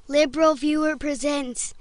Liberal Viewer presents.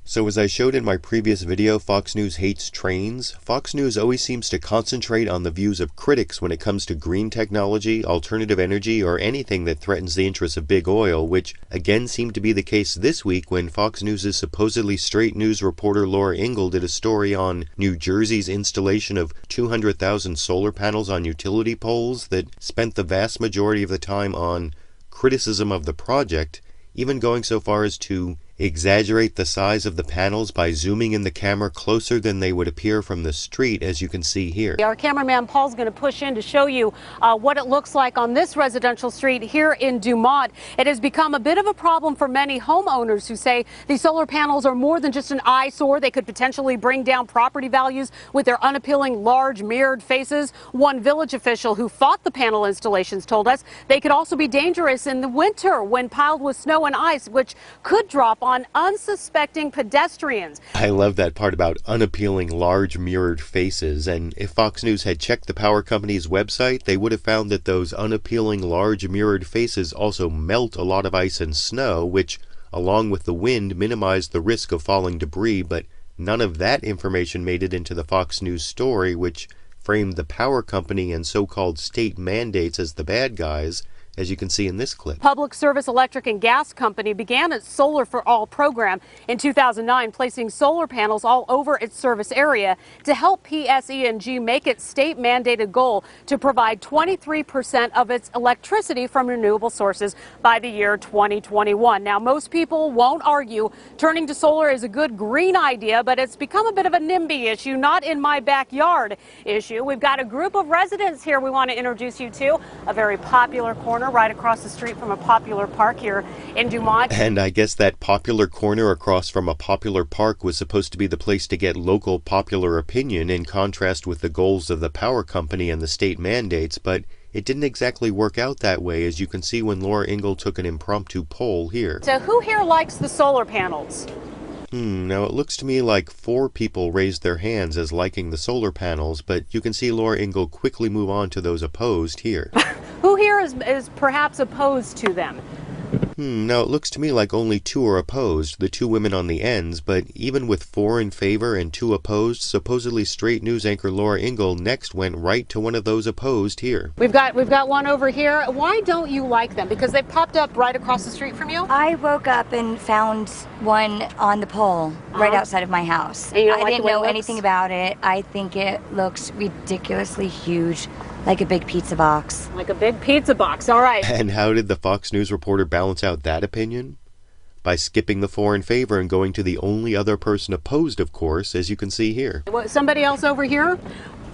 So as I showed in my previous video, Fox News hates trains. Fox News always seems to concentrate on the views of critics when it comes to green technology, alternative energy, or anything that threatens the interests of big oil, which again seemed to be the case this week when Fox News' supposedly straight news reporter Laura Ingle did a story on New Jersey's installation of 200,000 solar panels on utility poles that spent the vast majority of the time on criticism of the project, even going so far as to exaggerate the size of the panels by zooming in the camera closer than they would appear from the street, as you can see here. Our cameraman Paul's going to push in to show you what it looks like on this residential street here in Dumont. It has become a bit of a problem for many homeowners who say these solar panels are more than just an eyesore. They could potentially bring down property values with their unappealing large mirrored faces. One village official who fought the panel installations told us they could also be dangerous in the winter when piled with snow and ice, which could drop on unsuspecting pedestrians. I love that part about unappealing large mirrored faces, and if Fox News had checked the power company's website, they would have found that those unappealing large mirrored faces also melt a lot of ice and snow, which, along with the wind, minimized the risk of falling debris, but none of that information made it into the Fox News story, which framed the power company and so-called state mandates as the bad guys, as you can see in this clip. Public Service Electric and Gas Company began its Solar for All program in 2009, placing solar panels all over its service area to help PSE&G make its state-mandated goal to provide 23% of its electricity from renewable sources by the year 2021. Now, most people won't argue turning to solar is a good green idea, but it's become a bit of a NIMBY issue, not in my backyard issue. We've got a group of residents here we want to introduce you to, a very popular corner right across the street from a popular park here in Dumont. And I guess that popular corner across from a popular park was supposed to be the place to get local popular opinion in contrast with the goals of the power company and the state mandates, but it didn't exactly work out that way, as you can see when Laura Ingle took an impromptu poll here. So who here likes the solar panels? Now it looks to me like 4 people raised their hands as liking the solar panels, but you can see Laura Ingle quickly move on to those opposed here. Who here is perhaps opposed to them? Now it looks to me like only 2 are opposed, the 2 women on the ends, but even with 4 in favor and 2 opposed, supposedly straight news anchor Laura Ingle next went right to one of those opposed here. We've got one over here. Why don't you like them? Because they popped up right across the street from you? I woke up and found one on the pole right outside of my house. And you don't I like didn't the way it know looks? anything about it. I think it looks ridiculously huge, like a big pizza box. Like a big pizza box, all right. And how did the Fox News reporter balance out that opinion? By skipping the 4 in favor and going to the only other person opposed, of course, as you can see here. Somebody else over here?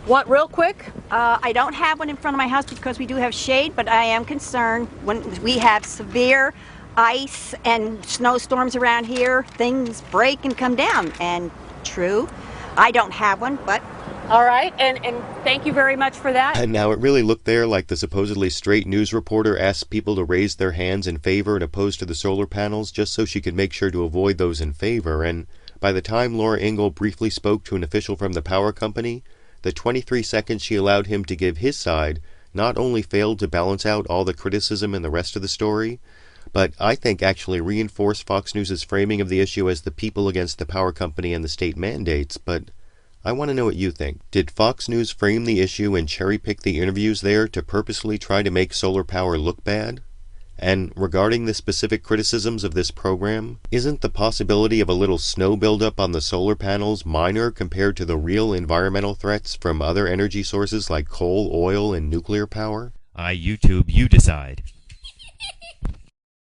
What, real quick? I don't have one in front of my house because we do have shade, but I am concerned when we have severe ice and snowstorms around here, things break and come down. And true, I don't have one, but... All right, and thank you very much for that. And now it really looked there like the supposedly straight news reporter asked people to raise their hands in favor and opposed to the solar panels just so she could make sure to avoid those in favor. And by the time Laura Ingle briefly spoke to an official from the power company, the 23 seconds she allowed him to give his side not only failed to balance out all the criticism in the rest of the story, but I think actually reinforced Fox News' framing of the issue as the people against the power company and the state mandates. But I want to know what you think. Did Fox News frame the issue and cherry-pick the interviews there to purposely try to make solar power look bad? And regarding the specific criticisms of this program, isn't the possibility of a little snow buildup on the solar panels minor compared to the real environmental threats from other energy sources like coal, oil, and nuclear power? YouTube, you decide.